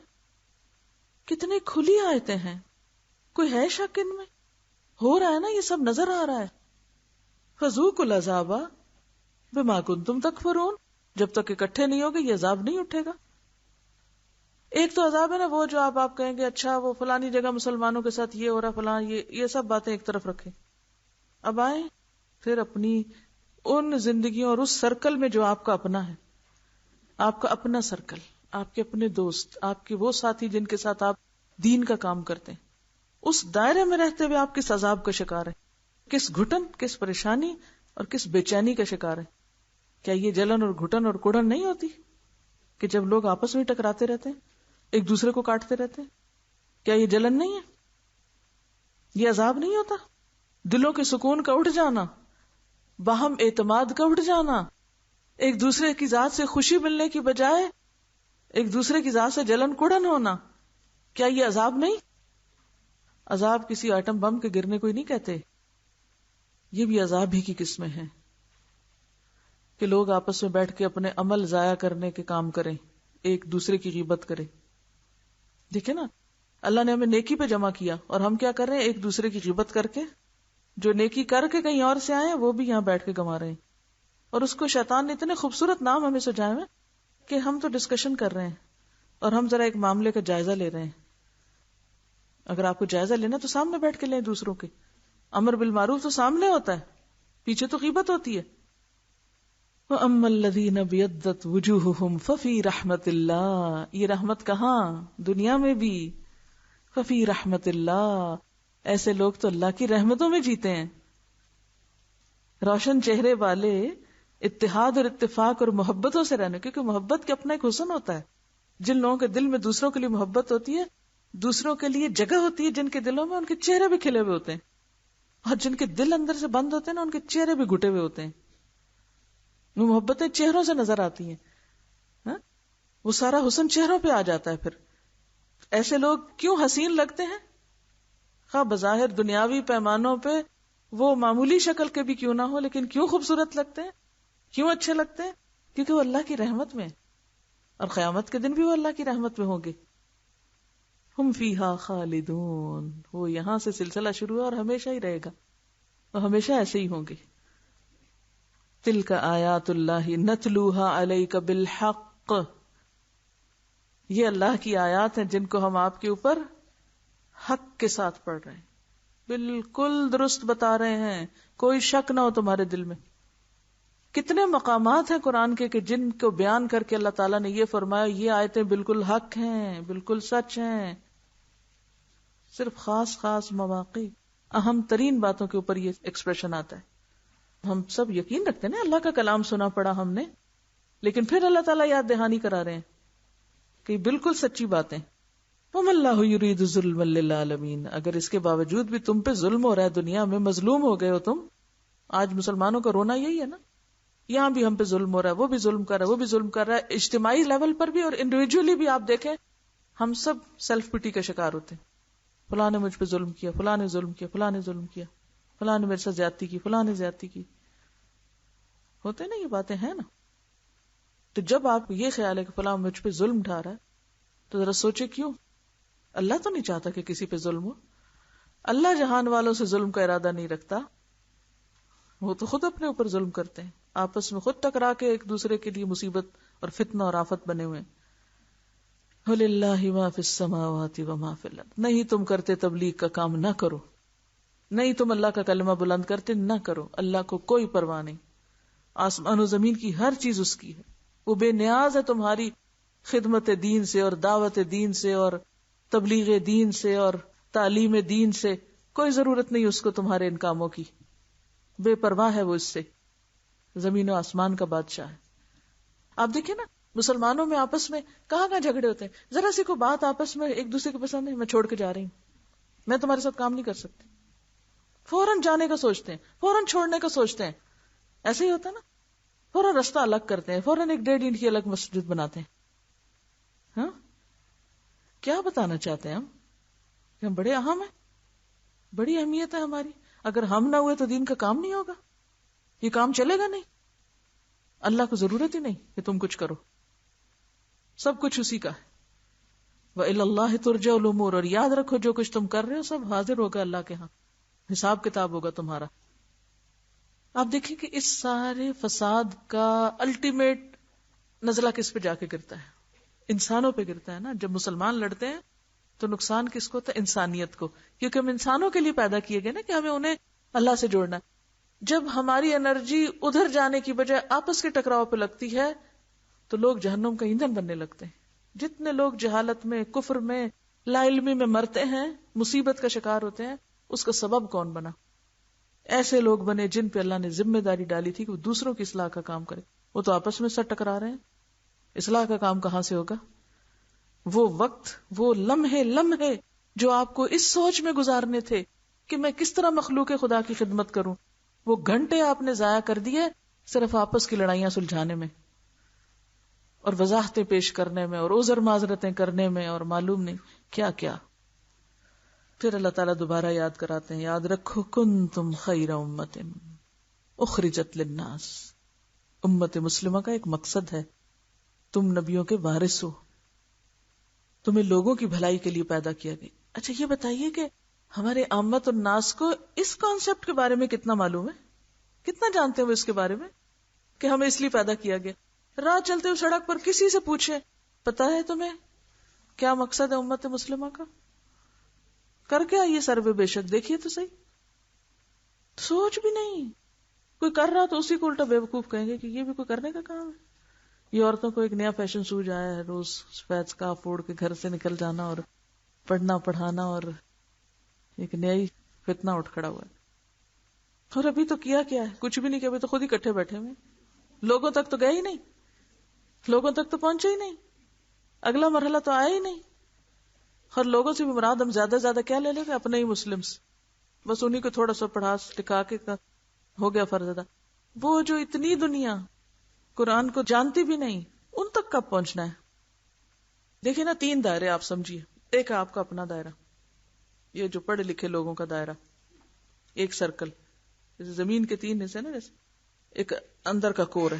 کتنی کھلی آیتیں ہیں، کوئی ہے شک ان میں؟ ہو رہا ہے نا، یہ سب نظر آ رہا ہے. فذوقوا العذاب بما کنتم تکفرون. جب تک اکٹھے نہیں ہوگے یہ عذاب نہیں اٹھے گا. ایک تو عذاب ہے نا وہ جو آپ کہیں گے اچھا وہ فلانی جگہ مسلمانوں کے ساتھ یہ ہو رہا، فلاں یہ سب باتیں ایک طرف رکھیں. اب آئیں پھر اپنی ان زندگیوں اور اس سرکل میں جو آپ کا اپنا ہے، آپ کا اپنا سرکل، آپ کے اپنے دوست، آپ کے وہ ساتھی جن کے ساتھ آپ دین کا کام کرتے ہیں، اس دائرے میں رہتے ہوئے آپ کس عذاب کا شکار ہیں، کس گھٹن، کس پریشانی اور کس بے چینی کا شکار ہیں. کیا یہ جلن اور گھٹن اور کڑن نہیں ہوتی کہ جب لوگ آپس میں ٹکراتے رہتے ہیں، ایک دوسرے کو کاٹتے رہتے ہیں؟ کیا یہ جلن نہیں ہے؟ یہ عذاب نہیں ہوتا؟ دلوں کے سکون کا اٹھ جانا، باہم اعتماد کا اٹھ جانا، ایک دوسرے کی ذات سے خوشی ملنے کی بجائے ایک دوسرے کی ذات سے جلن کڑن ہونا، کیا یہ عذاب نہیں؟ عذاب کسی ایٹم بم کے گرنے کو ہی نہیں کہتے، یہ بھی عذاب ہی کی قسمیں ہیں. کہ لوگ آپس میں بیٹھ کے اپنے عمل ضائع کرنے کے کام کریں، ایک دوسرے کی غیبت کریں. دیکھیں نا، اللہ نے ہمیں نیکی پہ جمع کیا اور ہم کیا کر رہے ہیں؟ ایک دوسرے کی غیبت کر کے، جو نیکی کر کے کہیں اور سے آئے وہ بھی یہاں بیٹھ کے گما رہے ہیں. اور اس کو شیطان نے اتنے خوبصورت نام ہمیں سجائے ہیں کہ ہم تو ڈسکشن کر رہے ہیں اور ہم ذرا ایک معاملے کا جائزہ لے رہے ہیں. اگر آپ کو جائزہ لینا تو سامنے بیٹھ کے لیں دوسروں کے. امر بالمعروف تو سامنے ہوتا ہے، پیچھے تو غیبت ہوتی ہے. وَأَمَّا الَّذِينَ بِيَضَّتْ وُجُوهُهُمْ فَفِي رَحْمَةِ اللَّهِ، یہ رحمت کہاں؟ دنیا میں بھی. فَفِي رَحْمَةِ اللَّهِ، ایسے لوگ تو اللہ کی رحمتوں میں جیتے ہیں. روشن چہرے والے اتحاد اور اتفاق اور محبتوں سے رہنے، کیونکہ محبت کے اپنا ایک حسن ہوتا ہے. جن لوگوں کے دل میں دوسروں کے لیے محبت ہوتی ہے، دوسروں کے لیے جگہ ہوتی ہے، جن کے دلوں میں ان کے چہرے بھی کھلے ہوئے ہوتے ہیں. اور جن کے دل اندر سے بند ہوتے ہیں نا، ان کے چہرے بھی گھٹے ہوئے ہوتے ہیں. وہ محبتیں چہروں سے نظر آتی ہیں. وہ سارا حسن چہروں پہ آ جاتا ہے. پھر ایسے لوگ کیوں حسین لگتے ہیں؟ خواہ بظاہر دنیاوی پیمانوں پہ وہ معمولی شکل کے بھی کیوں نہ ہو، لیکن کیوں خوبصورت لگتے ہیں، کیوں اچھے لگتے ہیں؟ کیونکہ وہ اللہ کی رحمت میں، اور قیامت کے دن بھی وہ اللہ کی رحمت میں ہوں گے. ہم فیہا خالدون، وہ یہاں سے سلسلہ شروع ہے اور ہمیشہ ہی رہے گا، وہ ہمیشہ ایسے ہی ہوں گے. تلک آیات اللہ نتلوہا علیک بالحق، یہ اللہ کی آیات ہیں جن کو ہم آپ کے اوپر حق کے ساتھ پڑھ رہے ہیں، بالکل درست بتا رہے ہیں، کوئی شک نہ ہو تمہارے دل میں. کتنے مقامات ہیں قرآن کے کہ جن کو بیان کر کے اللہ تعالیٰ نے یہ فرمایا یہ آیتیں بالکل حق ہیں، بالکل سچ ہیں. صرف خاص خاص مواقع، اہم ترین باتوں کے اوپر یہ ایکسپریشن آتا ہے. ہم سب یقین رکھتے ہیں نا، اللہ کا کلام سنا پڑا ہم نے، لیکن پھر اللہ تعالیٰ یاد دہانی کرا رہے ہیں کہ بالکل سچی باتیں. وَمَا اللَّهُ يُرِيدُ ظُلْمًا لِّلْعَالَمِينَ، اگر اس کے باوجود بھی تم پہ ظلم ہو رہا ہے، دنیا میں مظلوم ہو گئے ہو تم. آج مسلمانوں کا رونا یہی ہے نا، یہاں بھی ہم پہ ظلم ہو رہا ہے، وہ بھی ظلم کر رہا ہے، وہ بھی ظلم کر رہا ہے. اجتماعی لیول پر بھی اور انڈیویجولی بھی آپ دیکھیں، ہم سب سیلف پٹی کا شکار ہوتے ہیں. فلاں نے مجھ پہ ظلم کیا، فلاں نے ظلم کیا، فلاں نے ظلم کیا، فلاں نے میرے ساتھ زیادتی کی، فلاں نے زیادتی کی. ہوتے نا، یہ باتیں ہیں نا. تو جب آپ یہ خیال ہے کہ فلاں مجھ پہ ظلم ڈھا رہا ہے، تو ذرا سوچے کیوں؟ اللہ تو نہیں چاہتا کہ کسی پہ ظلم ہو. اللہ جہان والوں سے ظلم کا ارادہ نہیں رکھتا، وہ تو خود اپنے اوپر ظلم کرتے ہیں، آپس میں خود ٹکرا کے ایک دوسرے کے لیے مصیبت اور فتنہ اور آفت بنے ہوئے ہیں. وَلِلَّهِ مَا فِي السَّمَاوَاتِ وَمَا فِي الْأَرْضِ، نہیں تم کرتے تبلیغ کا کام نہ کرو، نہیں تم اللہ کا کلمہ بلند کرتے نہ کرو، اللہ کو کوئی پرواہ نہیں. آسمان و زمین کی ہر چیز اس کی ہے، وہ بے نیاز ہے تمہاری خدمت دین سے اور دعوت دین سے اور تبلیغ دین سے اور تعلیم دین سے. کوئی ضرورت نہیں اس کو تمہارے ان کاموں کی، بے پرواہ ہے وہ اس سے. زمین و آسمان کا بادشاہ ہے. آپ دیکھیں نا، مسلمانوں میں آپس میں کہاں کہاں جھگڑے ہوتے ہیں. ذرا سی کوئی بات آپس میں ایک دوسرے کو پسند ہے، میں چھوڑ کے جا رہی ہوں، میں تمہارے ساتھ کام نہیں کر سکتی، فوراً جانے کا سوچتے ہیں، فوراً چھوڑنے کا سوچتے ہیں. ایسے ہی ہوتا ہے نا، فوراً رستہ الگ کرتے ہیں، فوراً ایک 1.5 اینٹ کی الگ مسجد بناتے ہیں. ہاں، کیا بتانا چاہتے ہیں ہم؟ کہ ہم بڑے اہم ہیں، بڑی اہمیت ہے ہماری. اگر ہم نہ ہوئے تو دین کا کام نہیں ہوگا، یہ کام چلے گا نہیں. اللہ کو ضرورت ہی نہیں کہ تم کچھ کرو، سب کچھ اسی کا ہے. وَإِلَى اللَّهِ تُرْجَعُ الْأُمُورُ، اور یاد رکھو جو کچھ تم کر رہے ہو سب حاضر ہوگا اللہ کے ہاں، حساب کتاب ہوگا تمہارا. آپ دیکھیں کہ اس سارے فساد کا الٹیمیٹ نزلہ کس پہ جا کے گرتا ہے؟ انسانوں پہ گرتا ہے نا. جب مسلمان لڑتے ہیں تو نقصان کس کو ہوتا ہے؟ انسانیت کو، کیونکہ ہم انسانوں کے لیے پیدا کیے گئے نا کہ ہمیں انہیں اللہ سے جوڑنا ہے. جب ہماری انرجی ادھر جانے کی بجائے آپس کے ٹکراؤ پہ لگتی ہے تو لوگ جہنم کا ایندھن بننے لگتے ہیں. جتنے لوگ جہالت میں، کفر میں، لا علمی میں مرتے ہیں، مصیبت کا شکار ہوتے ہیں، اس کا سبب کون بنا؟ ایسے لوگ بنے جن پہ اللہ نے ذمہ داری ڈالی تھی کہ وہ دوسروں کی اصلاح کا کام کرے. وہ تو آپس میں سر ٹکرا رہے ہیں. اصلاح کا کام کہاں سے ہوگا؟ وہ وقت، وہ لمحے جو آپ کو اس سوچ میں گزارنے تھے کہ میں کس طرح مخلوق خدا کی خدمت کروں، وہ گھنٹے آپ نے ضائع کر دیے صرف آپس کی لڑائیاں سلجھانے میں اور وضاحتیں پیش کرنے میں اور عذر معذرتیں کرنے میں اور معلوم نہیں کیا کیا. پھر اللہ تعالیٰ دوبارہ یاد کراتے ہیں، یاد رکھو کنتم خیر امت اخرجت للناس، امت مسلمہ کا ایک مقصد ہے، تم نبیوں کے وارث ہو، تمہیں لوگوں کی بھلائی کے لیے پیدا کیا گیا۔ اچھا یہ بتائیے کہ ہمارے عامت الناس کو اس کانسیپٹ کے بارے میں کتنا معلوم ہے، کتنا جانتے ہیں وہ اس کے بارے میں کہ ہمیں اس لیے پیدا کیا گیا؟ راہ چلتے ہوئے سڑک پر کسی سے پوچھے پتا ہے تمہیں کیا مقصد ہے امت مسلمہ کا؟ کر کے آئیے سروے، بے شک دیکھیے تو صحیح، سوچ بھی نہیں، کوئی کر رہا تو اسی کو الٹا بیوقوف کہیں گے کہ یہ بھی کوئی کرنے کا کام ہے۔ یہ عورتوں کو ایک نیا فیشن سوج آیا ہے، روز سفید سکارف اوڑھ کے گھر سے نکل جانا اور پڑھنا پڑھانا، اور ایک نئی فتنہ اٹھ کھڑا ہوا ہے۔ اور ابھی تو کیا ہے، کچھ بھی نہیں کیا، ابھی تو خود ہی کٹھے بیٹھے ہوئے، لوگوں تک تو گئے ہی نہیں، لوگوں تک تو پہنچے ہی نہیں، اگلا مرحلہ تو آیا ہی نہیں۔ اور لوگوں سے بھی مراد ہم زیادہ زیادہ کیا لے لیں گے؟ اپنے ہی مسلمس، بس انہیں کو تھوڑا سا پڑھا لکھا کے ہو گیا فرض ادا۔ وہ جو اتنی دنیا قرآن کو جانتی بھی نہیں، ان تک کب پہنچنا ہے؟ دیکھیں نا، 3 دائرے آپ سمجھیے، ایک ہے آپ کا اپنا دائرہ، یہ جو پڑھے لکھے لوگوں کا دائرہ، ایک سرکل، جیسے زمین کے 3 حصے نا، جیسے ایک اندر کا کور ہے،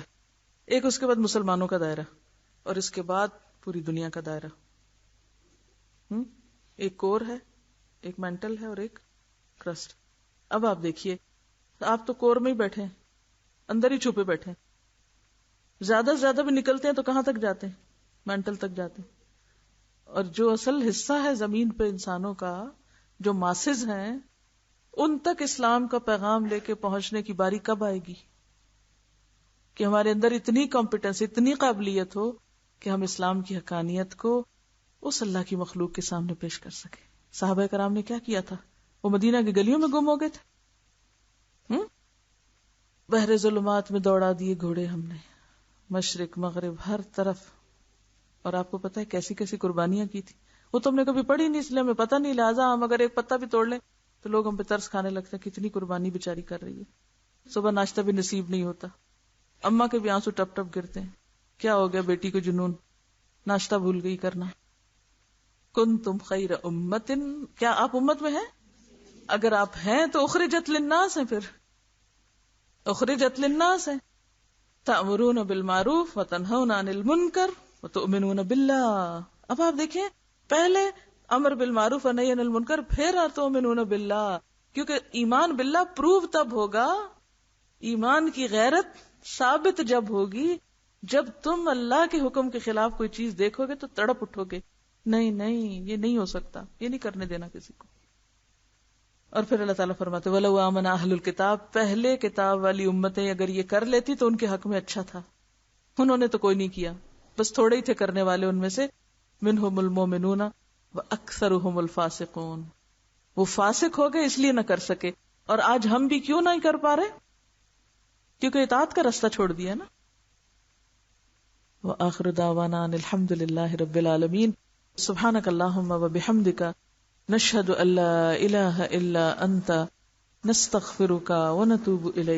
ایک اس کے بعد مسلمانوں کا دائرہ، اور اس کے بعد پوری دنیا کا دائرہ۔ ایک کور ہے، ایک مینٹل ہے، اور ایک کرسٹ۔ اب آپ دیکھیے، آپ تو کور میں ہی بیٹھے ہیں، اندر ہی چھپے بیٹھے ہیں، زیادہ سے زیادہ بھی نکلتے ہیں تو کہاں تک جاتے ہیں؟ مینٹل تک جاتے ہیں۔ اور جو اصل حصہ ہے زمین پہ انسانوں کا، جو ماسز ہیں، ان تک اسلام کا پیغام لے کے پہنچنے کی باری کب آئے گی کہ ہمارے اندر اتنی کمپیٹنس، اتنی قابلیت ہو کہ ہم اسلام کی حقانیت کو اس اللہ کی مخلوق کے سامنے پیش کر سکیں۔ صحابہ کرام نے کیا کیا تھا؟ وہ مدینہ کی گلیوں میں گم ہو گئے تھے، بحر ظلمات میں دوڑا دیے گھوڑے ہم نے، مشرق مغرب ہر طرف، اور آپ کو پتا ہے کیسی کیسی قربانیاں کی تھی، وہ تو ہم نے کبھی پڑھی نہیں، اس لیے ہمیں پتہ نہیں، لہٰذا ہم اگر ایک پتا بھی توڑ لیں تو لوگ ہم پہ ترس کھانے لگتے ہیں، کتنی قربانی بیچاری کر رہی ہے، صبح ناشتہ بھی نصیب نہیں ہوتا، اماں کے بھی آنسو ٹپ ٹپ گرتے ہیں، کیا ہو گیا بیٹی کو جنون، ناشتہ بھول گئی کرنا۔ کنتم خیر امت، کیا آپ امت میں ہیں؟ اگر آپ ہیں تو اخرجت للناس ہیں، پھر اخرجت للناس ہے، تأمرون بالمعروف وتنہون عن المنکر وتؤمنون باللہ۔ اب آپ دیکھیں، پہلے امر بالمعروف و نہی عن المنکر، پھر تؤمنون باللہ، کیونکہ ایمان باللہ پروو تب ہوگا، ایمان کی غیرت ثابت جب ہوگی جب تم اللہ کے حکم کے خلاف کوئی چیز دیکھو گے تو تڑپ اٹھو گے، نہیں یہ نہیں ہو سکتا، یہ نہیں کرنے دینا کسی کو۔ اور پھر اللہ تعالیٰ فرماتے وَلَوْ آمَنَ أَهْلُ الْكِتَابِ، پہلے کتاب والی امتیں اگر یہ کر لیتی تو ان کے حق میں اچھا تھا، انہوں نے تو کوئی نہیں کیا، بس تھوڑے ہی تھے کرنے والے ان میں سے، مِنْهُمُ الْمُؤْمِنُونَ وَأَكْثَرُهُمُ الْفَاسِقُونَ، وہ فاسق ہو گئے اس لیے نہ کر سکے۔ اور آج ہم بھی کیوں نہیں کر پا رہے؟ کیونکہ اطاعت کا راستہ چھوڑ دیا نا۔ وآخر دعوانا ان الحمد للہ رب العالمین، سبحانک اللہم وبحمدک، نشہد ان لا الہ الا انت، نستغفرک ونتوب الیک۔